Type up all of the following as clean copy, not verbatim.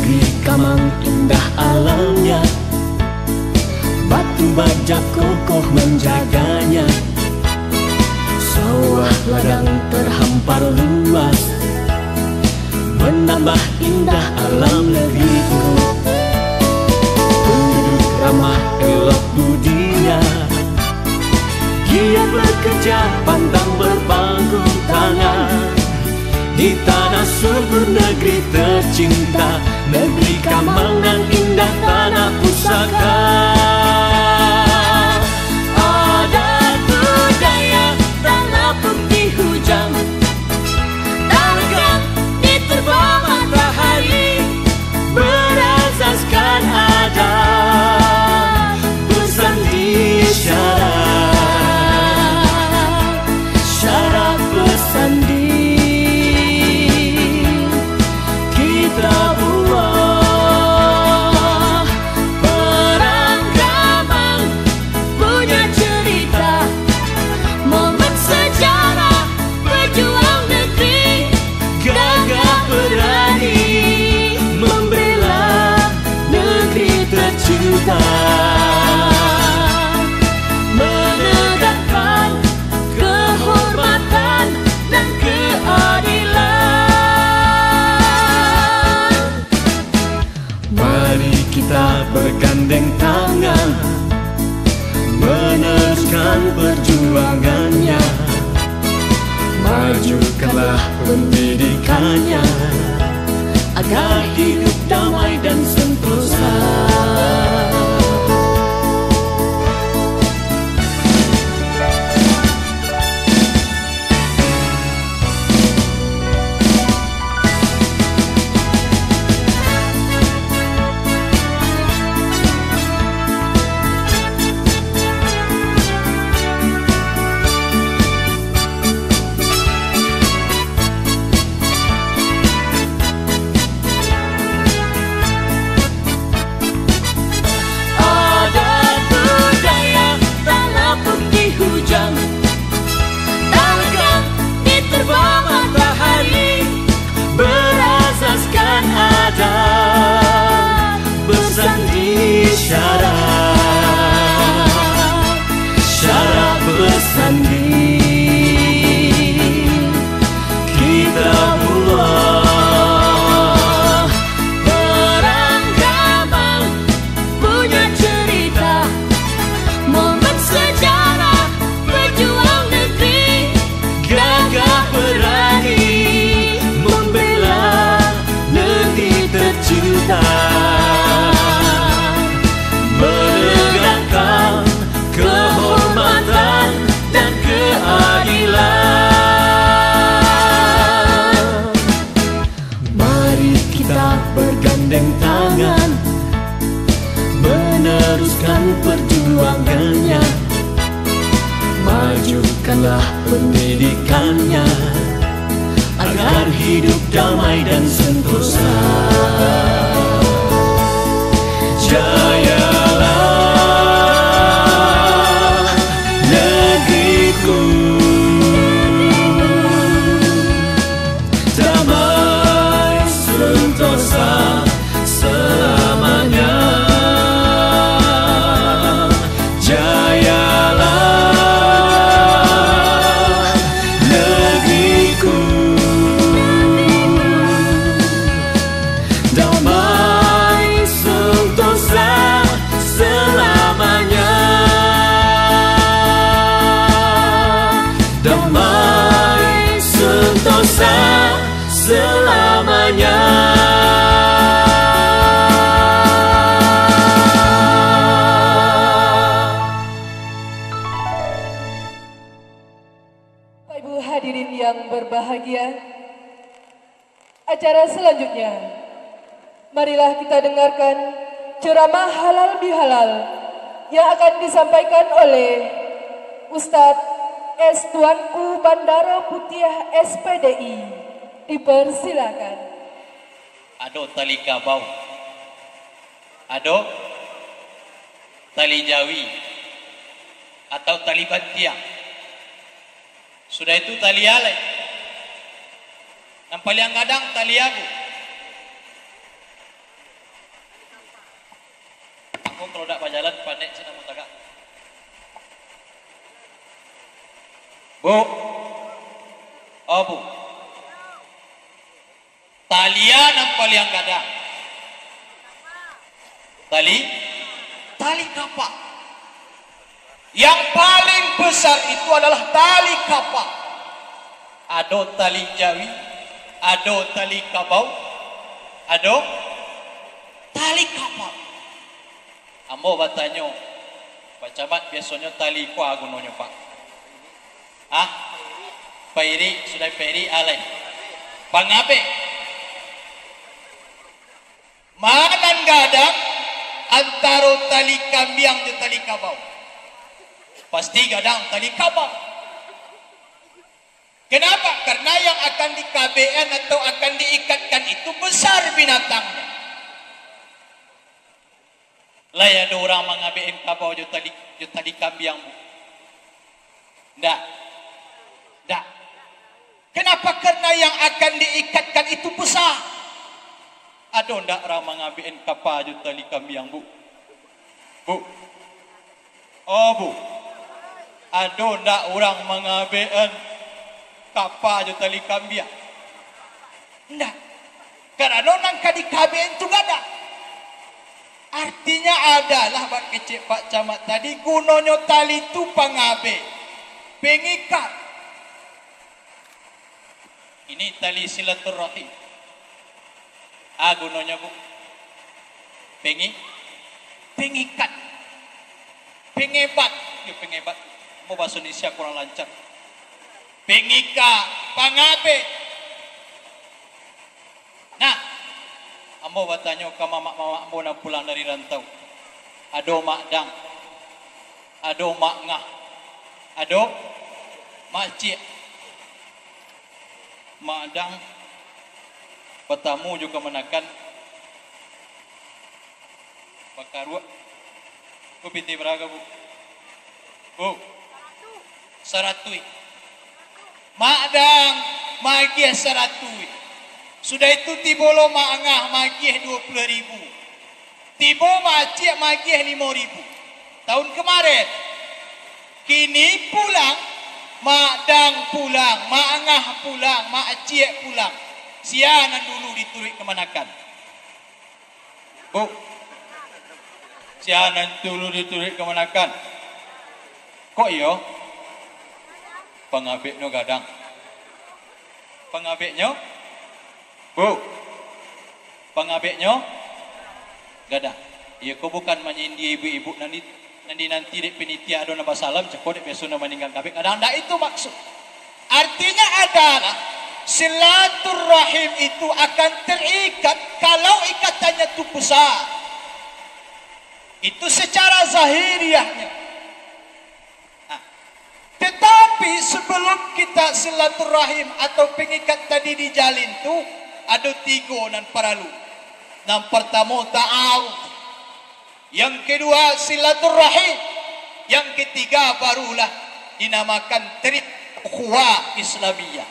Negeri Kamang indah alamnya, batu baja kokoh menjaganya. Sawah ladang terhampar luas, menambah indah alam negeriku. Penduduk ramah elok budinya, giat bekerja pantang berpangku tangan. Di tanah subur negeri tercinta, negeri Kamang nan indah tanah pusaka. Adat budaya tanah putih hujan, tanah diterbang matahari, berasaskan adat bersandi syarat bersandi. Menegakkan kehormatan dan keadilan. Mari kita bergandeng tangan, meneruskan perjuangannya. Majukanlah pendidikannya, agar hidup damai dan sentosa. Syarat bersandi, kita buat perang Kamang punya cerita, momen sejarah berjuang negeri, gagah berani membela negeri tercinta. Kehormatan dan keadilan. Mari kita bergandeng tangan, meneruskan perjuangannya. Majukanlah pendidikannya, agar hidup damai dan sentosa. Damai sentosa selamanya. Jayalah negeriku. Damai sentosa selamanya. Damai sentosa selamanya. Bapak Ibu hadirin yang berbahagia, acara selanjutnya, marilah kita dengarkan ceramah halal bihalal yang akan disampaikan oleh Ustadz S. Tuanku Bandara Putiah SPDI. Dipersilakan. Ado tali kabau, ado tali jawi, atau tali bantiang. Sudah itu tali alai. Yang paling kadang tali abu. Aku kalau tak berjalan panik cina mutagak. Bu. Oh bu. Talian yang paling gada. Tali kapak. Yang paling besar itu adalah tali kapak. Ado tali jawi, ado tali kabau, ado tali kapak. Ambo bertanya, Pak Camat biasanya tali kuah gunanya Pak. Ah, Pairi sudah pairi alai. Pangabe, manan gadang antara tali kambiang dan tali kabau. Pasti gadang tali kabau. Kenapa? Karena yang akan dikabean atau akan diikatkan itu besar binatangnya. Lah ya ada orang mengabein kabau jo tali kambiang bu. Ndak. Kenapa? Karena yang akan diikatkan itu besar. Ada ndak orang mengabein kapal jo tali kambiang bu? Bu. Oh bu. Ada ndak orang mengabein kapal jo tali kambiang? Ndak. Karena nang kadikabein tu gada. Artinya adalah bak kecik Pak Camat tadi gunanya tali itu pangabe, pengikat. Ini tali silaturahim. Gunanya bu, pengikat, pengebat, pengebat. Mau bahasa Indonesia kurang lancar. Pengikat, pangabe. Nah. Ambo bertanya ke mamak-mamak ambo nak pulang dari rantau. Ado mak dang. Ado mak ngah. Ado mak cik. Mak dang bertamu juga menakan bakarua. Bu binti beraga bu. Bu. Saratui. Mak dang magia saratui. Sudah itu tibolo mangah magih 20.000. Tibo macik magih 5.000. Tahun kemarin. Kini pulang, mak dang pulang, mak angah pulang, mak cik pulang. Sianan dulu diturik kemanakan. Bu. Sianan dulu diturik kemanakan. Kok iyo? Pengabeknya gadang. Pengabeknya? Bu, pengabeknya gada. Ia kau bukan menyindir ibu-ibu nanti dek penitia ada nama salam cekok dek biasa nama meninggal kabek. Kadang tak itu maksud. Artinya adalah silaturahim itu akan terikat kalau ikatannya itu besar. Itu secara zahiriahnya. Nah, tetapi sebelum kita silaturahim atau pengikat tadi dijalin tu ada 3 dan paralu. Yang pertama ta'aruf. Yang kedua silaturahim. Yang ketiga barulah dinamakan trip ukhuwah Islamiyah.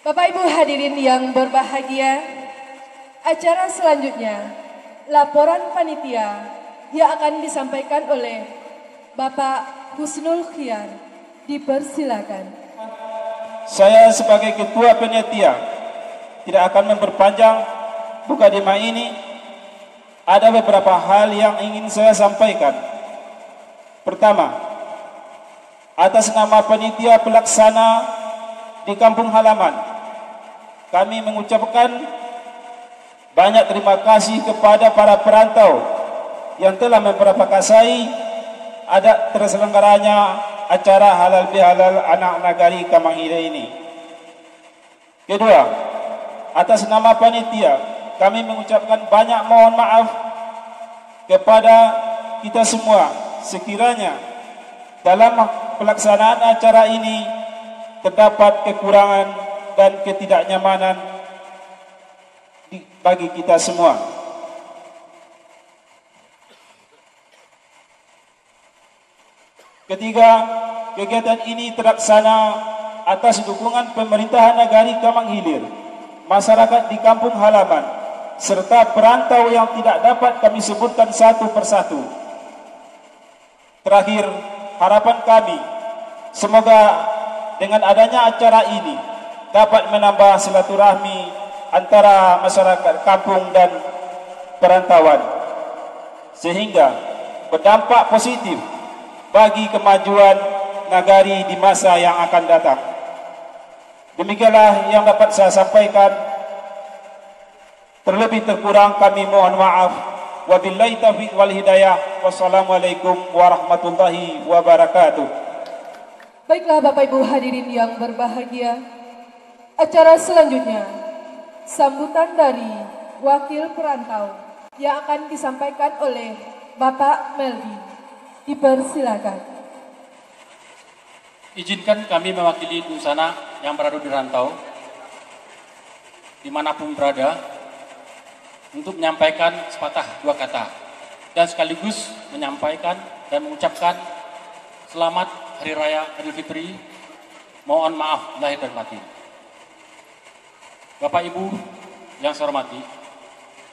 Bapak Ibu hadirin yang berbahagia, acara selanjutnya laporan panitia yang akan disampaikan oleh Bapak Husnul Khiar. Dipersilakan. Saya sebagai ketua panitia tidak akan memperpanjang buka dima ini. Ada beberapa hal yang ingin saya sampaikan. Pertama, atas nama panitia pelaksana di kampung halaman, kami mengucapkan banyak terima kasih kepada para perantau yang telah memperakasai ada terselenggaranya acara halal bihalal anak nagari Kamanghile ini. Kedua, atas nama panitia kami mengucapkan banyak mohon maaf kepada kita semua sekiranya dalam pelaksanaan acara ini terdapat kekurangan dan ketidaknyamanan bagi kita semua. Ketiga, kegiatan ini terlaksana atas dukungan pemerintahan negari Kamanghilir, masyarakat di kampung halaman, serta perantau yang tidak dapat kami sebutkan satu persatu. Terakhir, harapan kami semoga dengan adanya acara ini dapat menambah silaturahmi antara masyarakat kampung dan perantauan, sehingga berdampak positif bagi kemajuan nagari di masa yang akan datang. Demikianlah yang dapat saya sampaikan. Terlebih terkurang kami mohon maaf. Wabillahi taufiq wal hidayah. Wassalamualaikum warahmatullahi wabarakatuh. Baiklah Bapak Ibu hadirin yang berbahagia, acara selanjutnya sambutan dari wakil perantau yang akan disampaikan oleh Bapak Melvi. Dipersilakan. Izinkan kami mewakili Dunsana yang berada di rantau, dimanapun berada, untuk menyampaikan sepatah dua kata dan sekaligus menyampaikan dan mengucapkan selamat Hari Raya Idul Fitri. Mohon maaf lahir dan batin. Bapak Ibu yang saya hormati,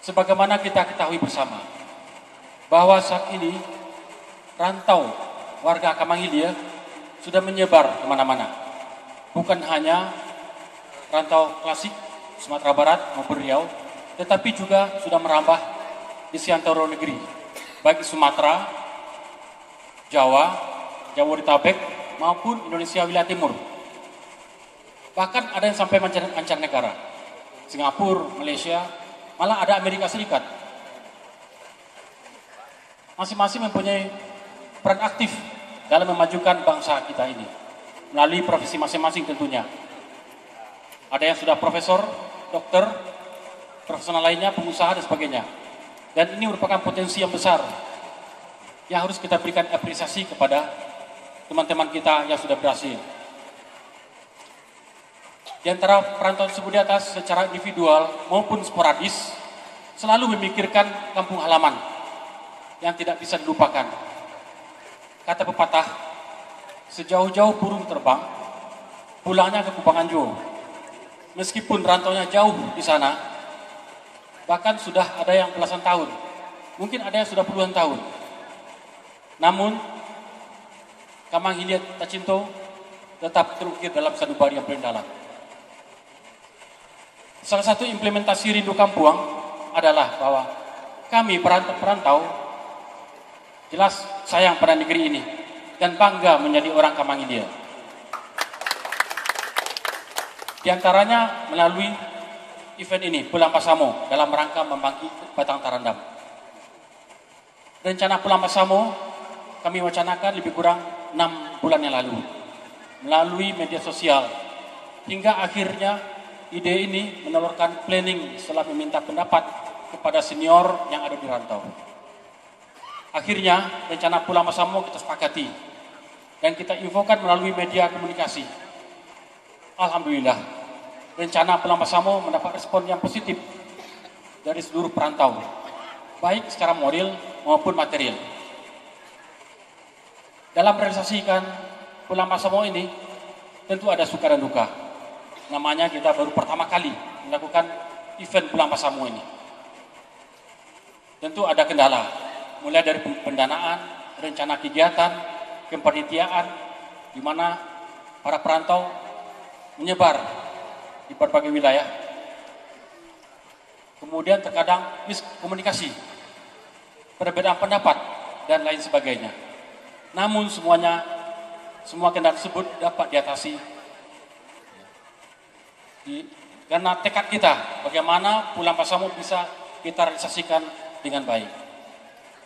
sebagaimana kita ketahui bersama bahwa saat ini rantau warga Kamanghilia sudah menyebar kemana-mana. Bukan hanya rantau klasik Sumatera Barat maupun Riau, tetapi juga sudah merambah di seantero negeri, baik Sumatera, Jawa, Jabodetabek maupun Indonesia wilayah timur. Bahkan ada yang sampai mancanegara, Singapura, Malaysia, malah ada Amerika Serikat. Masing-masing mempunyai peran aktif dalam memajukan bangsa kita ini, melalui profesi masing-masing tentunya. Ada yang sudah profesor, dokter, profesional lainnya, pengusaha dan sebagainya. Dan ini merupakan potensi yang besar yang harus kita berikan apresiasi kepada teman-teman kita yang sudah berhasil. Di antara perantauan tersebut di atas secara individual maupun sporadis selalu memikirkan kampung halaman yang tidak bisa dilupakan. Kata pepatah, sejauh-jauh burung terbang, pulangnya ke Kubanganjo. Meskipun rantaunya jauh di sana, bahkan sudah ada yang belasan tahun, mungkin ada yang sudah puluhan tahun. Namun, Kamanghilia Tacinto tetap terukir dalam sanubari yang paling dalam. Salah satu implementasi Rindu Kampuang adalah bahwa kami perantau jelas sayang pada negeri ini dan bangga menjadi orang Kamanghilia. Di antaranya melalui event ini, Pulang Pasamo, dalam rangka membangkit Batang Tarandam. Rencana Pulang Pasamo kami wacanakan lebih kurang 6 bulan yang lalu melalui media sosial, hingga akhirnya ide ini menelurkan planning setelah meminta pendapat kepada senior yang ada di rantau. Akhirnya rencana Pulang Pasamo kita sepakati dan kita infokan melalui media komunikasi. Alhamdulillah, rencana Pulang Pasamo mendapat respon yang positif dari seluruh perantau, baik secara moral maupun material. Dalam merealisasikan Pulang Pasamo ini, tentu ada suka dan duka. Namanya kita baru pertama kali melakukan event Pulang Pasamo ini. Tentu ada kendala, mulai dari pendanaan, rencana kegiatan, kepanitiaan, di mana para perantau menyebar di berbagai wilayah. Kemudian terkadang miskomunikasi, perbedaan pendapat, dan lain sebagainya. Namun semua kendala tersebut dapat diatasi karena tekad kita bagaimana Pulang Pasamo bisa kita realisasikan dengan baik.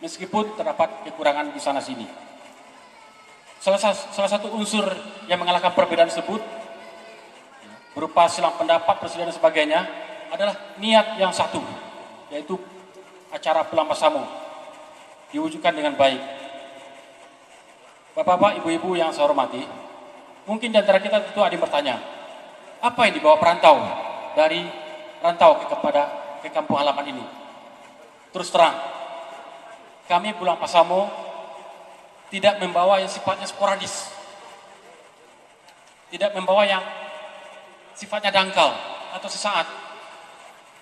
Meskipun terdapat kekurangan di sana sini. Salah satu unsur yang mengalahkan perbedaan tersebut berupa silang pendapat, perselisihan dan sebagainya adalah niat yang satu, yaitu acara Pulang Pasamo diwujudkan dengan baik. Bapak-bapak, ibu-ibu yang saya hormati, mungkin di antara kita tentu ada yang bertanya, apa yang dibawa perantau dari rantau ke kampung halaman ini? Terus terang, kami Pulang Pasamo tidak membawa yang sifatnya sporadis, tidak membawa yang sifatnya dangkal atau sesaat.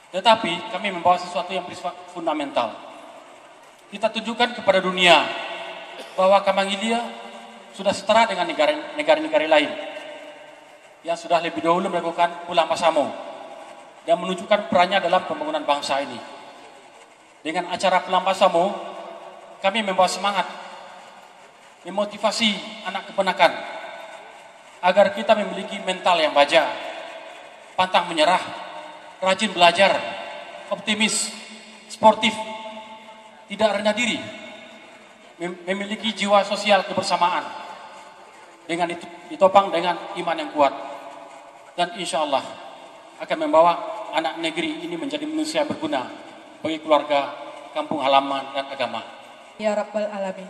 Tetapi kami membawa sesuatu yang bersifat fundamental. Kita tunjukkan kepada dunia bahwa Kamangilia sudah setara dengan negara-negara lain yang sudah lebih dahulu melakukan Pulang Pasamo dan menunjukkan perannya dalam pembangunan bangsa ini. Dengan acara Pulang Pasamo, kami membawa semangat, memotivasi anak keponakan agar kita memiliki mental yang baja, pantang menyerah, rajin belajar, optimis, sportif, tidak rendah diri, memiliki jiwa sosial kebersamaan, dengan itu ditopang dengan iman yang kuat, dan insya Allah akan membawa anak negeri ini menjadi manusia yang berguna bagi keluarga, kampung halaman, dan agama. Ya Rabbal Alamin.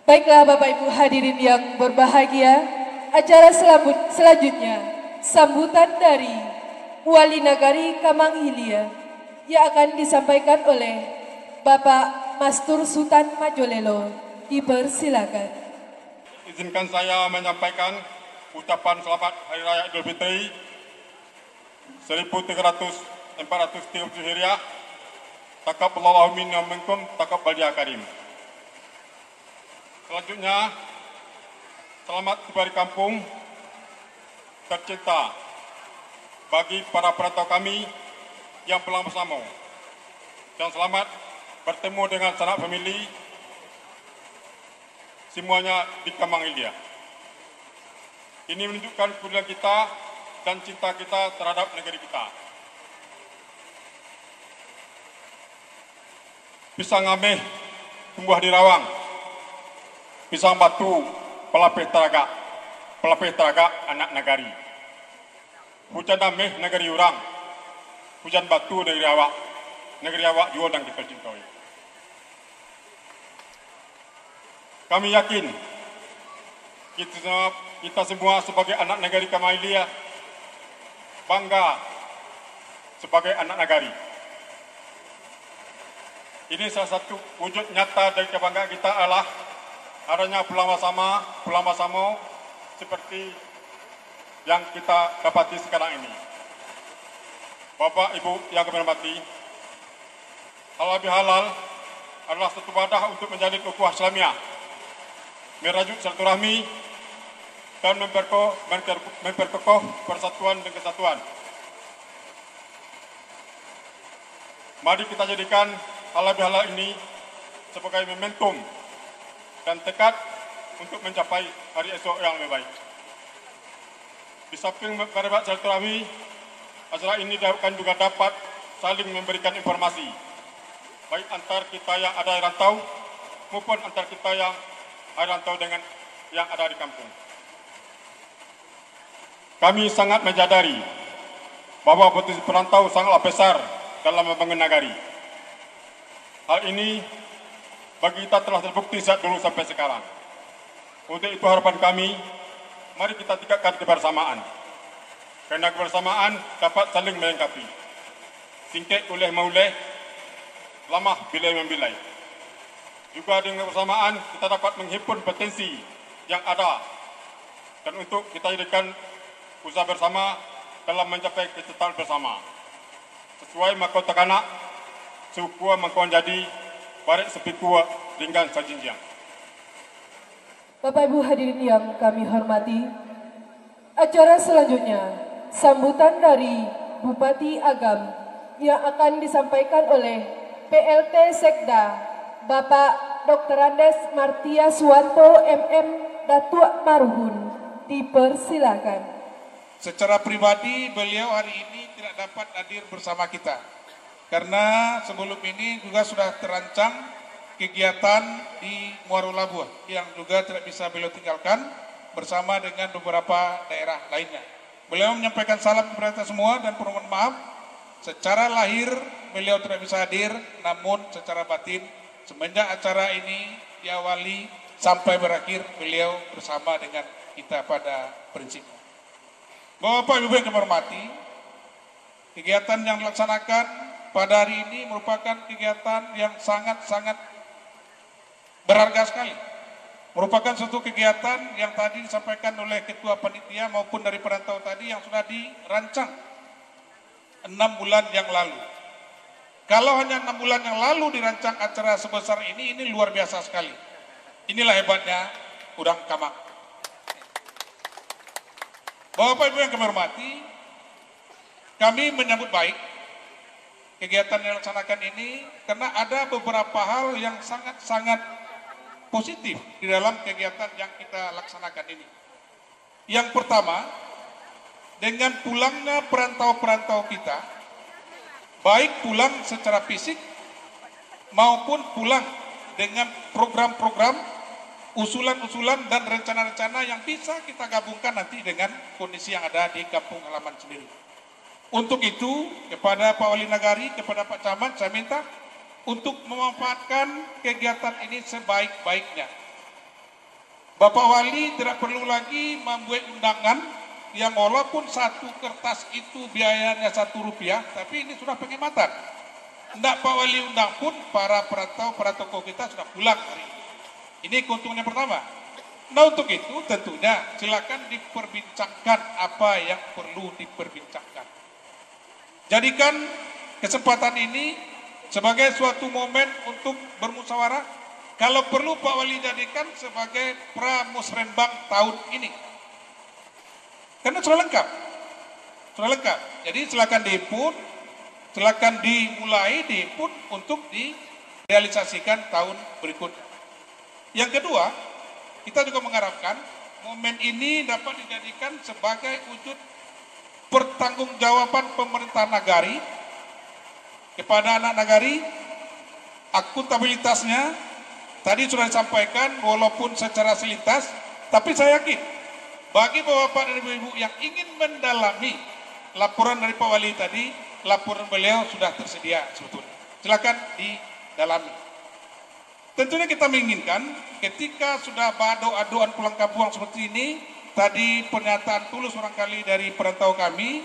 Baiklah Bapak Ibu hadirin yang berbahagia, acara selanjutnya sambutan dari Wali Nagari Kamanghilia yang akan disampaikan oleh Bapak Mastur Sultan Majolelo. Dipersilakan. Izinkan saya menyampaikan ucapan selamat Hari Raya Idul Fitri 1437 Hijriah. Taqabbalallahu minna wa minkum taqabbal ya karim. Selanjutnya, selamat tiba di kampung tercinta bagi para perantau kami yang Pulang Pasamo. Dan selamat bertemu dengan sanak famili semuanya di Kamanghilia. Ini menunjukkan kepedulian kita dan cinta kita terhadap negeri kita. Pisang ameh tumbuh di rawang, pisang batu pelapih teraga anak nagari. Hujan ameh negeri orang, hujan batu negeri awak juga dan kita cintai. Kami yakin kita semua sebagai anak negari Kamanghilia bangga sebagai anak nagari. Ini salah satu wujud nyata dari kebanggaan kita adalah adanya Pulang Pasamo seperti yang kita dapati sekarang ini. Bapak Ibu yang kami hormati, halal bihalal adalah satu wadah untuk menjalin ukhuwah Islamiyah, merajut silaturahmi dan memperkokoh persatuan dan kesatuan. Mari kita jadikan halal bihalal ini sebagai momentum dan tekad untuk mencapai hari esok yang lebih baik. Di samping merajut silaturahmi, acara ini diharapkan juga dapat saling memberikan informasi, baik antar kita yang ada di rantau maupun antar kita yang ada rantau dengan yang ada di kampung. Kami sangat menyadari bahwa potensi perantau sangatlah besar dalam membangun nagari. Hal ini bagi kita telah terbukti sejak dulu sampai sekarang. Untuk itu harapan kami, mari kita tingkatkan kebersamaan. Karena kebersamaan dapat saling melengkapi. Singkek uleh mauleh, lamah bilai membilai. Juga dengan kebersamaan kita dapat menghimpun potensi yang ada. Dan untuk kita jadikan usaha bersama dalam mencapai kecetakan bersama. Sesuai makau takanak, sukua makau jadi, barik sepikua ringgan sajinjiang. Bapak Ibu hadirin yang kami hormati, acara selanjutnya sambutan dari Bupati Agam yang akan disampaikan oleh PLT Sekda Bapak Dr. Andes Martia Suwanto MM Datuk Marhun. Dipersilakan. Secara pribadi beliau hari ini tidak dapat hadir bersama kita karena sebelum ini juga sudah terancang kegiatan di Muaro Labuan yang juga tidak bisa beliau tinggalkan bersama dengan beberapa daerah lainnya. Beliau menyampaikan salam kepada kita semua dan permohonan maaf secara lahir beliau tidak bisa hadir, namun secara batin semenjak acara ini diawali sampai berakhir beliau bersama dengan kita pada prinsipnya. Bapak Ibu yang kami hormati, kegiatan yang dilaksanakan pada hari ini merupakan kegiatan yang sangat-sangat berharga sekali. Merupakan suatu kegiatan yang tadi disampaikan oleh Ketua Panitia maupun dari perantau tadi yang sudah dirancang 6 bulan yang lalu. Kalau hanya 6 bulan yang lalu dirancang acara sebesar ini luar biasa sekali. Inilah hebatnya Udang Kamang. Bapak Ibu yang kami hormati, kami menyambut baik kegiatan yang dilaksanakan ini karena ada beberapa hal yang sangat-sangat positif di dalam kegiatan yang kita laksanakan ini. Yang pertama, dengan pulangnya perantau-perantau kita, baik pulang secara fisik maupun pulang dengan program-program, usulan-usulan dan rencana-rencana yang bisa kita gabungkan nanti dengan kondisi yang ada di kampung halaman sendiri. Untuk itu, kepada Pak Wali Nagari, kepada Pak Camat, saya minta untuk memanfaatkan kegiatan ini sebaik-baiknya. Bapak Wali tidak perlu lagi membuat undangan yang walaupun satu kertas itu biayanya Rp1, tapi ini sudah penghematan. Tidak Pak Wali undang pun para perantau, para tokoh kita sudah pulang hari ini. Ini keuntungan yang pertama. Nah untuk itu tentunya silakan diperbincangkan apa yang perlu diperbincangkan. Jadikan kesempatan ini sebagai suatu momen untuk bermusyawarah. Kalau perlu Pak Wali jadikan sebagai pramusrenbang tahun ini. Karena sudah lengkap. Sudah lengkap. Jadi silakan diinput, silakan dimulai diinput untuk direalisasikan tahun berikutnya. Yang kedua, kita juga mengharapkan momen ini dapat dijadikan sebagai wujud pertanggungjawaban pemerintah nagari kepada anak nagari, akuntabilitasnya tadi sudah disampaikan walaupun secara selintas, tapi saya yakin bagi bapak dan ibu-ibu yang ingin mendalami laporan dari Pak Wali tadi, laporan beliau sudah tersedia sebetulnya. Silakan didalami. Tentunya kita menginginkan ketika sudah ado-adoan pulang kampung seperti ini, tadi pernyataan tulus barangkali dari perantau kami,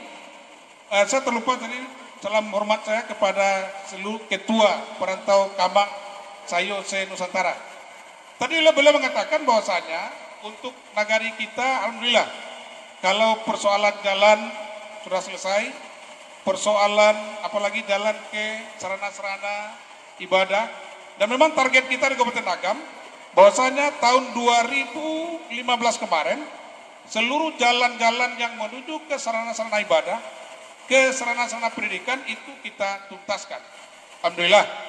saya terlupa tadi salam hormat saya kepada seluruh ketua perantau Kamang Sayo Se Nusantara. Tadi beliau mengatakan bahwasanya untuk nagari kita, alhamdulillah, kalau persoalan jalan sudah selesai, persoalan apalagi jalan ke sarana-sarana ibadah, dan memang target kita di Kabupaten Agam, bahwasanya tahun 2015 kemarin, seluruh jalan-jalan yang menuju ke sarana-sarana ibadah, ke sarana-sarana pendidikan itu kita tuntaskan. Alhamdulillah.